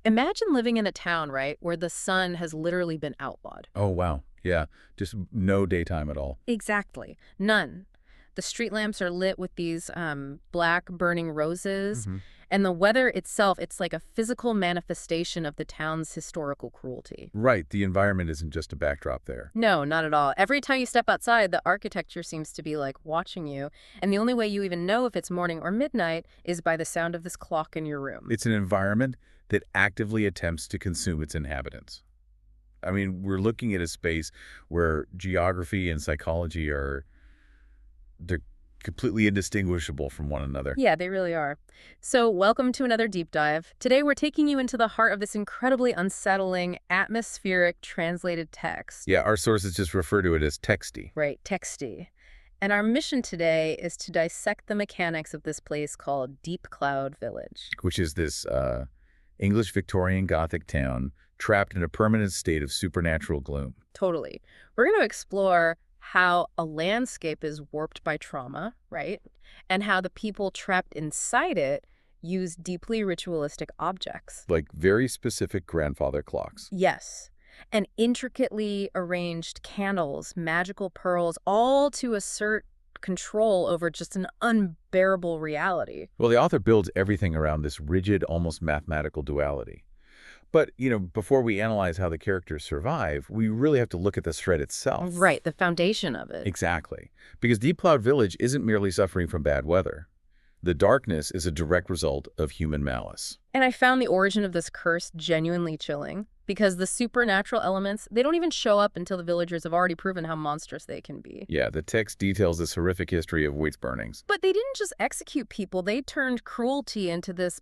Imagine living in a town, right, where the sun has literally been outlawed. Oh, wow. Yeah, just no daytime at all. Exactly. None. The street lamps are lit with these black burning roses, hmm and the weather itself, it's like a physical manifestation of the town's historical cruelty. Right, the environment isn't just a backdrop there. No, not at all. Every time you step outside, the architecture seems to be like watching you, and the only way you even know if it's morning or midnight is by the sound of this clock in your room. It's an environment that actively attempts to consume its inhabitants. I mean, we're looking at a space where geography and psychology they're completely indistinguishable from one another. Yeah, they really are. So, welcome to another deep dive. Today, we're taking you into the heart of this incredibly unsettling, atmospheric translated text. Yeah, our sources just refer to it as texty, Right, texty. And our mission today is to dissect the mechanics of this place called Deep Cloud Village. which is this English Victorian Gothic town trapped in a permanent state of supernatural gloom. Totally. We're going to explore how a landscape is warped by trauma, right? And how the people trapped inside it use deeply ritualistic objects. Like very specific grandfather clocks. Yes. And intricately arranged candles, magical pearls, all to assert control over just an unbearable reality. Well, the author builds everything around this rigid, almost mathematical duality. But, before we analyze how the characters survive, we really have to look at the threat itself. Right, the foundation of it. Exactly. Because Deep Cloud Village isn't merely suffering from bad weather. The darkness is a direct result of human malice. And I found the origin of this curse genuinely chilling because the supernatural elements, they don't even show up until the villagers have already proven how monstrous they can be. Yeah, the text details this horrific history of witch burnings. But they didn't just execute people, they turned cruelty into this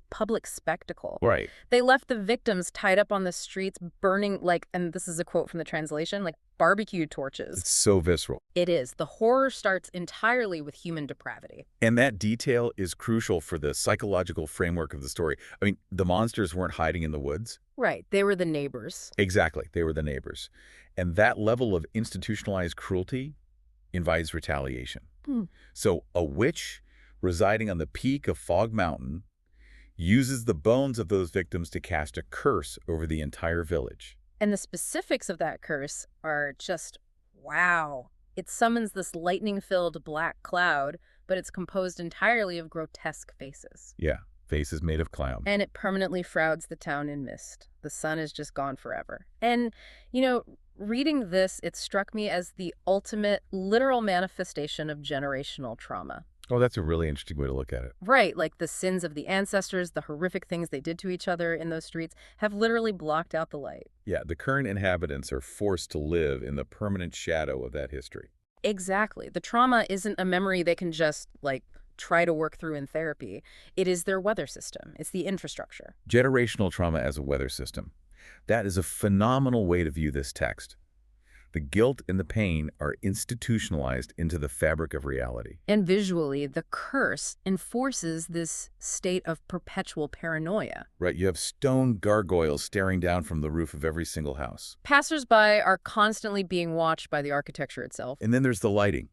public spectacle. Right. They left the victims tied up on the streets burning like, and this is a quote from the translation, like barbecue torches. It's so visceral. It is. The horror starts entirely with human depravity. And that detail is crucial for the psychological framework of the story. I mean, the monsters weren't hiding in the woods. Right. They were the neighbors. Exactly. They were the neighbors. And that level of institutionalized cruelty invites retaliation. Hmm. So a witch residing on the peak of Fog Mountain uses the bones of those victims to cast a curse over the entire village. And the specifics of that curse are just, wow. It summons this lightning-filled black cloud, but it's composed entirely of grotesque faces. Yeah, faces made of clown. And it permanently shrouds the town in mist. The sun is just gone forever. And, reading this, it struck me as the ultimate literal manifestation of generational trauma. Oh, that's a really interesting way to look at it. Right, like the sins of the ancestors, the horrific things they did to each other in those streets, have literally blocked out the light. Yeah, the current inhabitants are forced to live in the permanent shadow of that history. Exactly. The trauma isn't a memory they can just, try to work through in therapy. It is their weather system. It's the infrastructure. Generational trauma as a weather system. That is a phenomenal way to view this text. The guilt and the pain are institutionalized into the fabric of reality. And visually, the curse enforces this state of perpetual paranoia. Right, you have stone gargoyles staring down from the roof of every single house. Passersby are constantly being watched by the architecture itself. And then there's the lighting.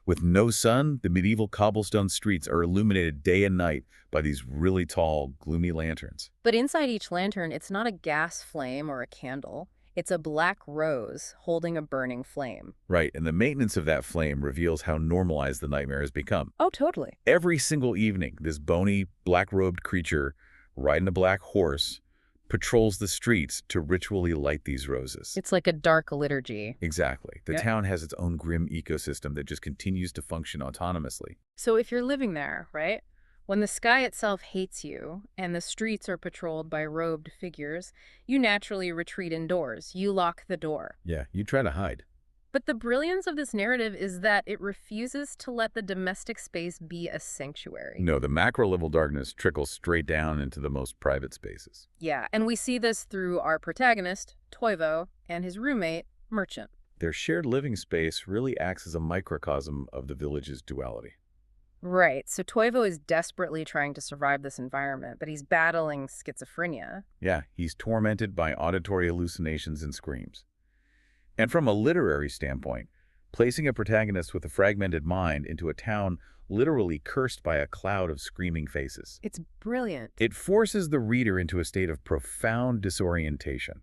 With no sun, the medieval cobblestone streets are illuminated day and night by these really tall, gloomy lanterns. But inside each lantern, it's not a gas flame or a candle. It's a black rose holding a burning flame. Right, and the maintenance of that flame reveals how normalized the nightmare has become. Oh, totally. Every single evening, this bony, black-robed creature, riding a black horse, patrols the streets to ritually light these roses. It's like a dark liturgy. Exactly. The Yeah. town has its own grim ecosystem that just continues to function autonomously. So if you're living there, right, when the sky itself hates you and the streets are patrolled by robed figures, you naturally retreat indoors. You lock the door. Yeah, you try to hide. But the brilliance of this narrative is that it refuses to let the domestic space be a sanctuary. No, the macro-level darkness trickles straight down into the most private spaces. Yeah, and we see this through our protagonist, Toivo, and his roommate, Merchant. Their shared living space really acts as a microcosm of the village's duality. Right, so Toivo is desperately trying to survive this environment, but he's battling schizophrenia. Yeah, he's tormented by auditory hallucinations and screams. And from a literary standpoint, placing a protagonist with a fragmented mind into a town literally cursed by a cloud of screaming faces. It's brilliant. It forces the reader into a state of profound disorientation.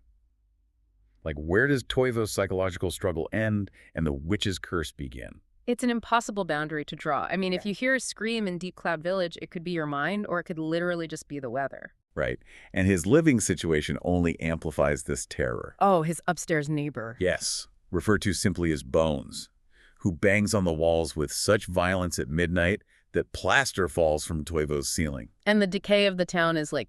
Like, where does Toivo's psychological struggle end and the witch's curse begin? It's an impossible boundary to draw. I mean, if Yeah. you hear a scream in Deep Cloud Village, it could be your mind, or it could literally just be the weather. Right. And his living situation only amplifies this terror. Oh, his upstairs neighbor. Yes, referred to simply as Bones, who bangs on the walls with such violence at midnight that plaster falls from Toivo's ceiling. And the decay of the town is like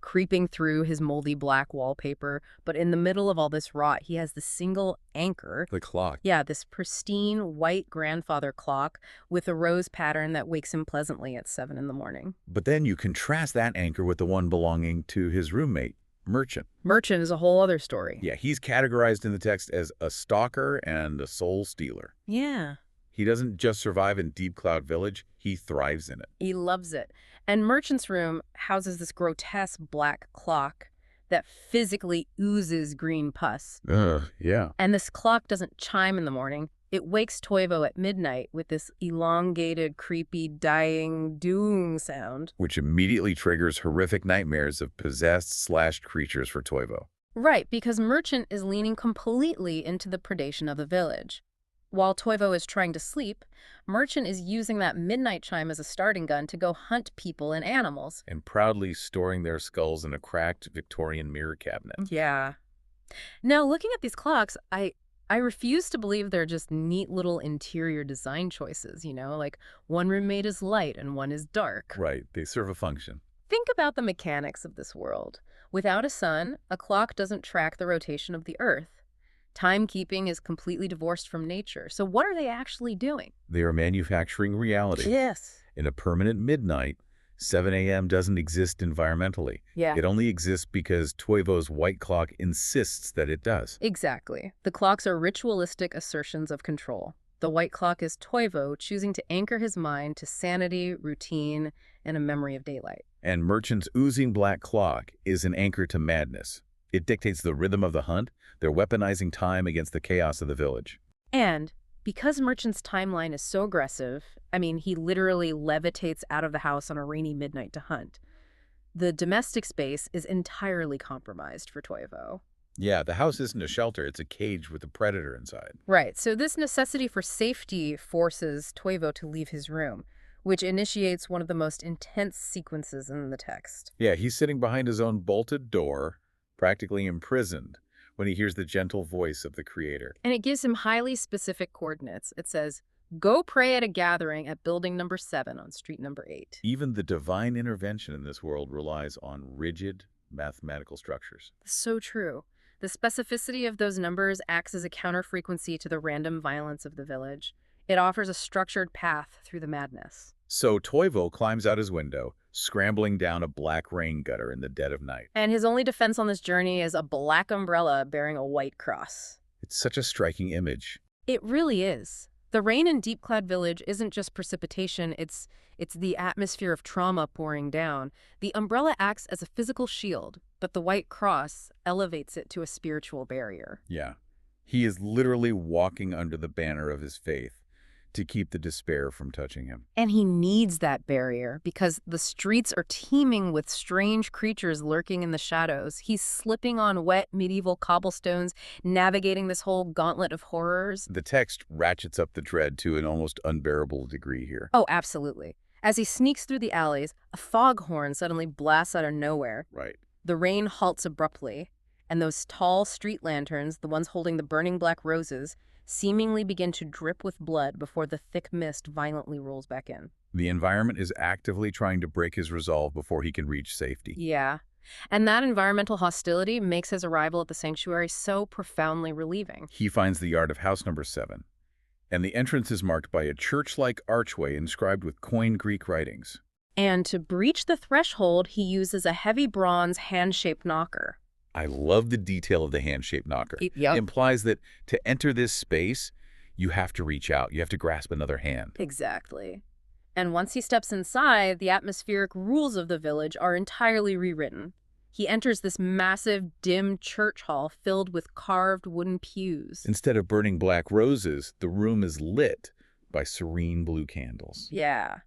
creeping through his moldy black wallpaper. But in the middle of all this rot, he has the single anchor. The clock. Yeah, this pristine white grandfather clock with a rose pattern that wakes him pleasantly at 7 in the morning. But then you contrast that anchor with the one belonging to his roommate, Merchant. Merchant is a whole other story. Yeah, he's categorized in the text as a stalker and a soul stealer. Yeah. He doesn't just survive in Deep Cloud Village, he thrives in it. He loves it. And Merchant's room houses this grotesque black clock that physically oozes green pus. Yeah. And this clock doesn't chime in the morning. It wakes Toivo at midnight with this elongated, creepy, dying, doom sound. Which immediately triggers horrific nightmares of possessed, slashed creatures for Toivo. Right, because Merchant is leaning completely into the predation of the village. While Toivo is trying to sleep, Merchant is using that midnight chime as a starting gun to go hunt people and animals. And proudly storing their skulls in a cracked Victorian mirror cabinet. Yeah. Now, looking at these clocks, I refuse to believe they're just neat little interior design choices, like one room made is light and one is dark. Right, they serve a function. Think about the mechanics of this world. Without a sun, a clock doesn't track the rotation of the Earth. Timekeeping is completely divorced from nature. So what are they actually doing? They are manufacturing reality. Yes. In a permanent midnight, 7 a.m. doesn't exist environmentally. Yeah. It only exists because Toivo's white clock insists that it does. Exactly. The clocks are ritualistic assertions of control. The white clock is Toivo choosing to anchor his mind to sanity, routine, and a memory of daylight. And Merchant's oozing black clock is an anchor to madness. It dictates the rhythm of the hunt. They're weaponizing time against the chaos of the village. And because Merchant's timeline is so aggressive, he literally levitates out of the house on a rainy midnight to hunt. The domestic space is entirely compromised for Toivo. Yeah, the house isn't a shelter. It's a cage with a predator inside. Right, so this necessity for safety forces Toivo to leave his room, which initiates one of the most intense sequences in the text. Yeah, he's sitting behind his own bolted door, practically imprisoned, when he hears the gentle voice of the creator. And it gives him highly specific coordinates. It says, go pray at a gathering at building number 7 on street number 8. Even the divine intervention in this world relies on rigid mathematical structures. So true. The specificity of those numbers acts as a counter-frequency to the random violence of the village. It offers a structured path through the madness. So Toivo climbs out his window, scrambling down a black rain gutter in the dead of night. And his only defense on this journey is a black umbrella bearing a white cross. It's such a striking image. It really is. The rain in Deep Cloud Village isn't just precipitation, it's the atmosphere of trauma pouring down. The umbrella acts as a physical shield, but the white cross elevates it to a spiritual barrier. Yeah. He is literally walking under the banner of his faith to keep the despair from touching him. And he needs that barrier because the streets are teeming with strange creatures lurking in the shadows. He's slipping on wet medieval cobblestones, navigating this whole gauntlet of horrors. The text ratchets up the dread to an almost unbearable degree here. Oh, absolutely. As he sneaks through the alleys, a foghorn suddenly blasts out of nowhere. Right. The rain halts abruptly, and those tall street lanterns, the ones holding the burning black roses, seemingly begin to drip with blood before the thick mist violently rolls back in. The environment is actively trying to break his resolve before he can reach safety. Yeah. And that environmental hostility makes his arrival at the sanctuary so profoundly relieving. He finds the yard of house number 7, and the entrance is marked by a church-like archway inscribed with Koine Greek writings. And to breach the threshold, he uses a heavy bronze hand-shaped knocker. I love the detail of the hand-shaped knocker. Yep. It implies that to enter this space, you have to reach out. You have to grasp another hand. Exactly. And once he steps inside, the atmospheric rules of the village are entirely rewritten. He enters this massive, dim church hall filled with carved wooden pews. Instead of burning black roses, the room is lit by serene blue candles. Yeah.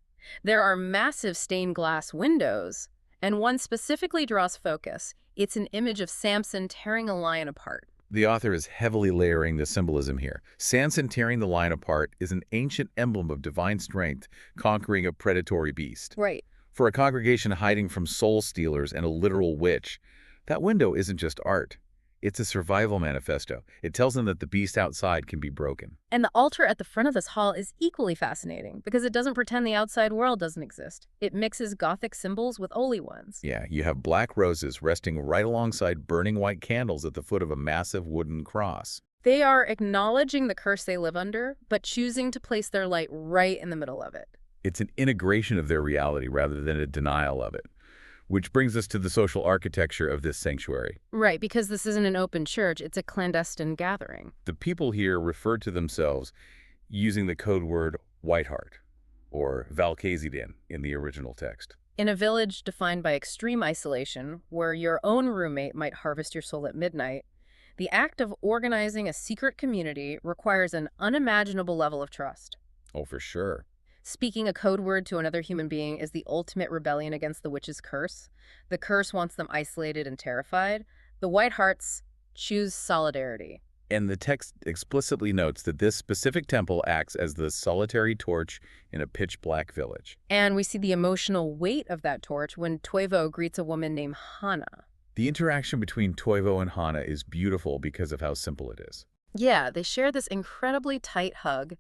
There are massive stained glass windows, and one specifically draws focus. It's an image of Samson tearing a lion apart. The author is heavily layering the symbolism here. Samson tearing the lion apart is an ancient emblem of divine strength conquering a predatory beast. Right. For a congregation hiding from soul stealers and a literal witch, that window isn't just art. It's a survival manifesto. It tells them that the beast outside can be broken. And the altar at the front of this hall is equally fascinating because it doesn't pretend the outside world doesn't exist. It mixes Gothic symbols with holy ones. Yeah, you have black roses resting right alongside burning white candles at the foot of a massive wooden cross. They are acknowledging the curse they live under, but choosing to place their light right in the middle of it. It's an integration of their reality rather than a denial of it. Which brings us to the social architecture of this sanctuary. Right, because this isn't an open church, it's a clandestine gathering. The people here refer to themselves using the code word White Hart, or Valkazidin in the original text. In a village defined by extreme isolation, where your own roommate might harvest your soul at midnight, the act of organizing a secret community requires an unimaginable level of trust. Oh, for sure. Speaking a code word to another human being is the ultimate rebellion against the witch's curse. The curse wants them isolated and terrified. The White Hearts choose solidarity. And the text explicitly notes that this specific temple acts as the solitary torch in a pitch-black village. And we see the emotional weight of that torch when Toivo greets a woman named Hana. The interaction between Toivo and Hana is beautiful because of how simple it is. Yeah, they share this incredibly tight hug.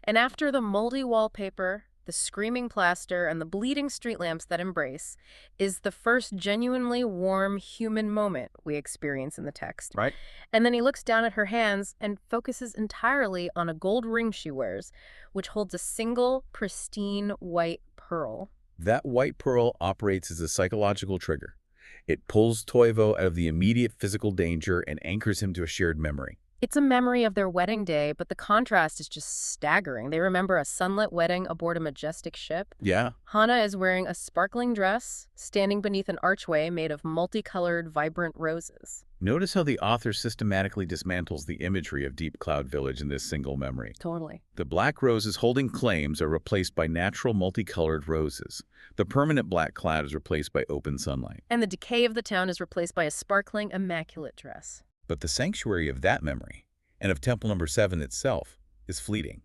And after the moldy wallpaper, the screaming plaster, and the bleeding street lamps that embrace, is the first genuinely warm human moment we experience in the text. Right. And then he looks down at her hands and focuses entirely on a gold ring she wears, which holds a single, pristine white pearl. That white pearl operates as a psychological trigger. It pulls Toivo out of the immediate physical danger and anchors him to a shared memory. It's a memory of their wedding day, but the contrast is just staggering. They remember a sunlit wedding aboard a majestic ship. Yeah. Hana is wearing a sparkling dress, standing beneath an archway made of multicolored, vibrant roses. Notice how the author systematically dismantles the imagery of Deep Cloud Village in this single memory. Totally. The black roses holding claims are replaced by natural multicolored roses. The permanent black cloud is replaced by open sunlight. And the decay of the town is replaced by a sparkling, immaculate dress. But the sanctuary of that memory, and of Temple Number 7 itself, is fleeting.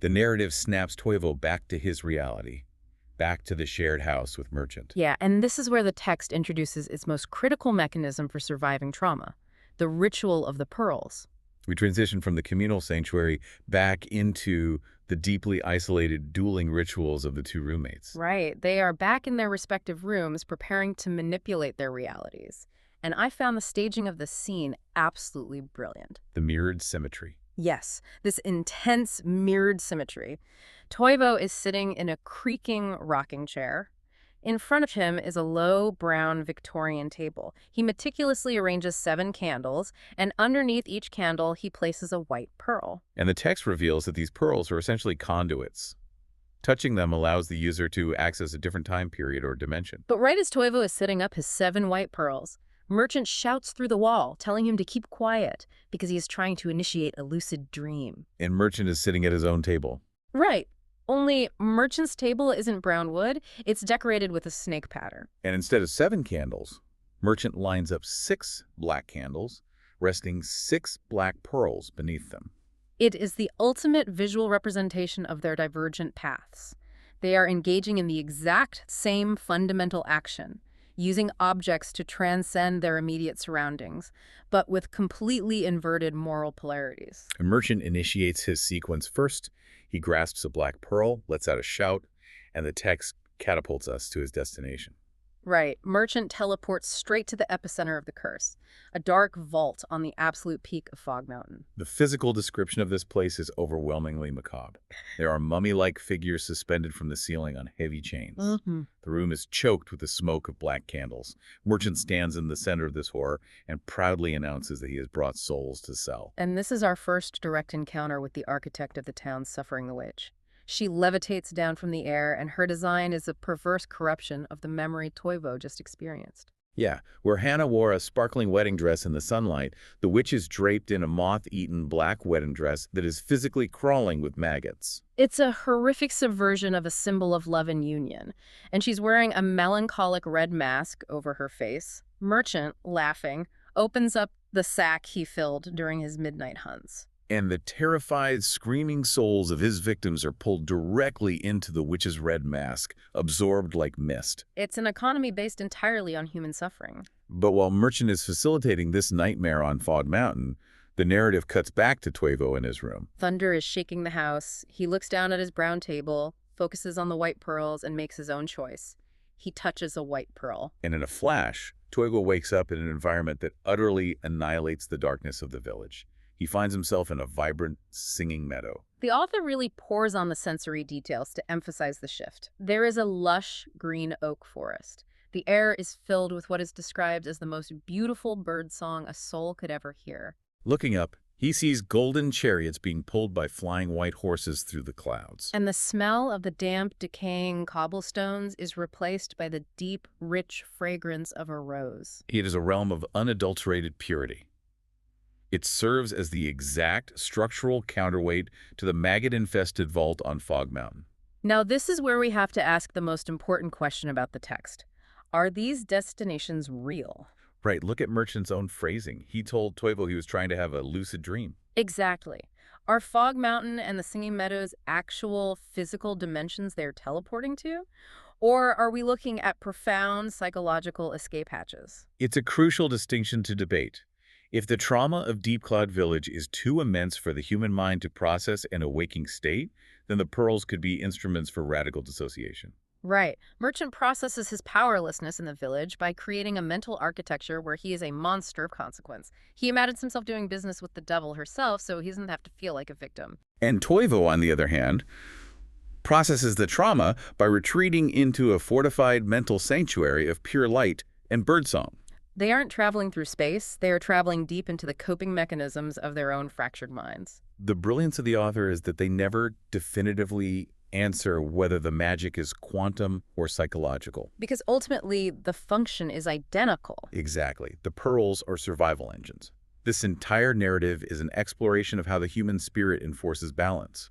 The narrative snaps Toivo back to his reality, back to the shared house with Merchant. Yeah, and this is where the text introduces its most critical mechanism for surviving trauma, the ritual of the pearls. We transition from the communal sanctuary back into the deeply isolated dueling rituals of the two roommates. Right. They are back in their respective rooms preparing to manipulate their realities. And I found the staging of the scene absolutely brilliant. The mirrored symmetry. Yes, this intense mirrored symmetry. Toivo is sitting in a creaking rocking chair. In front of him is a low brown Victorian table. He meticulously arranges 7 candles, and underneath each candle he places a white pearl. And the text reveals that these pearls are essentially conduits. Touching them allows the user to access a different time period or dimension. But right as Toivo is setting up his 7 white pearls, Merchant shouts through the wall, telling him to keep quiet because he is trying to initiate a lucid dream. And Merchant is sitting at his own table. Right. Only Merchant's table isn't brown wood, it's decorated with a snake pattern. And instead of 7 candles, Merchant lines up 6 black candles, resting 6 black pearls beneath them. It is the ultimate visual representation of their divergent paths. They are engaging in the exact same fundamental action, using objects to transcend their immediate surroundings, but with completely inverted moral polarities. A Merchant initiates his sequence first. He grasps a black pearl, lets out a shout, and the text catapults us to his destination. Right. Merchant teleports straight to the epicenter of the curse, a dark vault on the absolute peak of Fog Mountain. The physical description of this place is overwhelmingly macabre. There are mummy-like figures suspended from the ceiling on heavy chains. The room is choked with the smoke of black candles. Merchant stands in the center of this horror and proudly announces that he has brought souls to sell. And this is our first direct encounter with the architect of the town suffering the witch. She levitates down from the air, and her design is a perverse corruption of the memory Toivo just experienced. Yeah, where Hannah wore a sparkling wedding dress in the sunlight, the witch is draped in a moth-eaten black wedding dress that is physically crawling with maggots. It's a horrific subversion of a symbol of love and union, and she's wearing a melancholic red mask over her face. Merchant, laughing, opens up the sack he filled during his midnight hunts. And the terrified, screaming souls of his victims are pulled directly into the witch's red mask, absorbed like mist. It's an economy based entirely on human suffering. But while Merchant is facilitating this nightmare on Fog Mountain, the narrative cuts back to Tuevo in his room. Thunder is shaking the house. He looks down at his brown table, focuses on the white pearls, and makes his own choice. He touches a white pearl. And in a flash, Tuevo wakes up in an environment that utterly annihilates the darkness of the village. He finds himself in a vibrant, singing meadow. The author really pours on the sensory details to emphasize the shift. There is a lush green oak forest. The air is filled with what is described as the most beautiful birdsong a soul could ever hear. Looking up, he sees golden chariots being pulled by flying white horses through the clouds. And the smell of the damp, decaying cobblestones is replaced by the deep, rich fragrance of a rose. It is a realm of unadulterated purity. It serves as the exact structural counterweight to the maggot-infested vault on Fog Mountain. Now, this is where we have to ask the most important question about the text. Are these destinations real? Right, look at Merchant's own phrasing. He told Tuevo he was trying to have a lucid dream. Exactly. Are Fog Mountain and the Singing Meadows actual physical dimensions they're teleporting to? Or are we looking at profound psychological escape hatches? It's a crucial distinction to debate. If the trauma of Deep Cloud Village is too immense for the human mind to process in a waking state, then the pearls could be instruments for radical dissociation. Right. Merchant processes his powerlessness in the village by creating a mental architecture where he is a monster of consequence. He imagines himself doing business with the devil herself, so he doesn't have to feel like a victim. And Tuevo, on the other hand, processes the trauma by retreating into a fortified mental sanctuary of pure light and birdsong. They aren't traveling through space, they are traveling deep into the coping mechanisms of their own fractured minds. The brilliance of the author is that they never definitively answer whether the magic is quantum or psychological. Because ultimately, the function is identical. Exactly. The pearls are survival engines. This entire narrative is an exploration of how the human spirit enforces balance.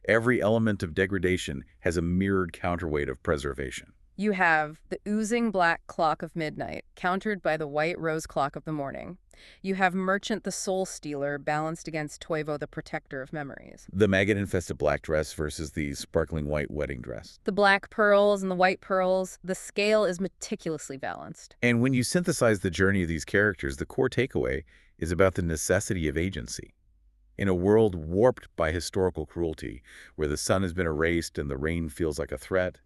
Every element of degradation has a mirrored counterweight of preservation. You have the oozing black clock of midnight, countered by the white rose clock of the morning. You have Merchant the soul stealer balanced against Tuevo the protector of memories. The maggot-infested black dress versus the sparkling white wedding dress. The black pearls and the white pearls, the scale is meticulously balanced. And when you synthesize the journey of these characters, the core takeaway is about the necessity of agency. In a world warped by historical cruelty, where the sun has been erased and the rain feels like a threat,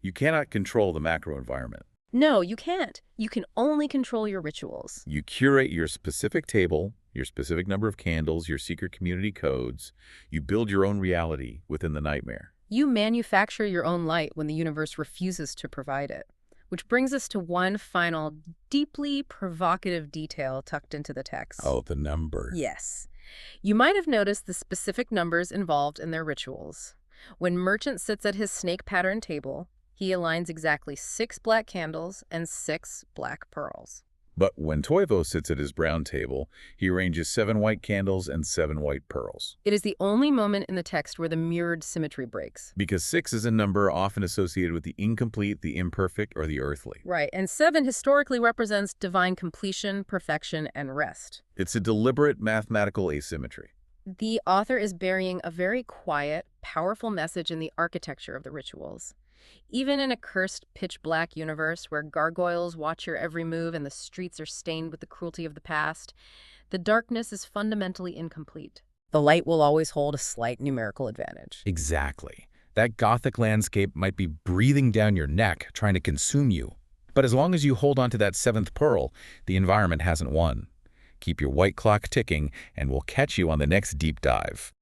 you cannot control the macro environment. No, you can't. You can only control your rituals. You curate your specific table, your specific number of candles, your secret community codes. You build your own reality within the nightmare. You manufacture your own light when the universe refuses to provide it. Which brings us to one final, deeply provocative detail tucked into the text. Oh, the number. Yes. You might have noticed the specific numbers involved in their rituals. When Merchant sits at his snake-patterned table, he aligns exactly 6 black candles and 6 black pearls. But when Tuevo sits at his brown table, he arranges 7 white candles and 7 white pearls. It is the only moment in the text where the mirrored symmetry breaks. Because 6 is a number often associated with the incomplete, the imperfect, or the earthly. Right, and 7 historically represents divine completion, perfection, and rest. It's a deliberate mathematical asymmetry. The author is burying a very quiet, powerful message in the architecture of the rituals. Even in a cursed pitch-black universe where gargoyles watch your every move and the streets are stained with the cruelty of the past, the darkness is fundamentally incomplete. The light will always hold a slight numerical advantage. Exactly. That Gothic landscape might be breathing down your neck, trying to consume you. But as long as you hold on to that 7th pearl, the environment hasn't won. Keep your white clock ticking, and we'll catch you on the next deep dive.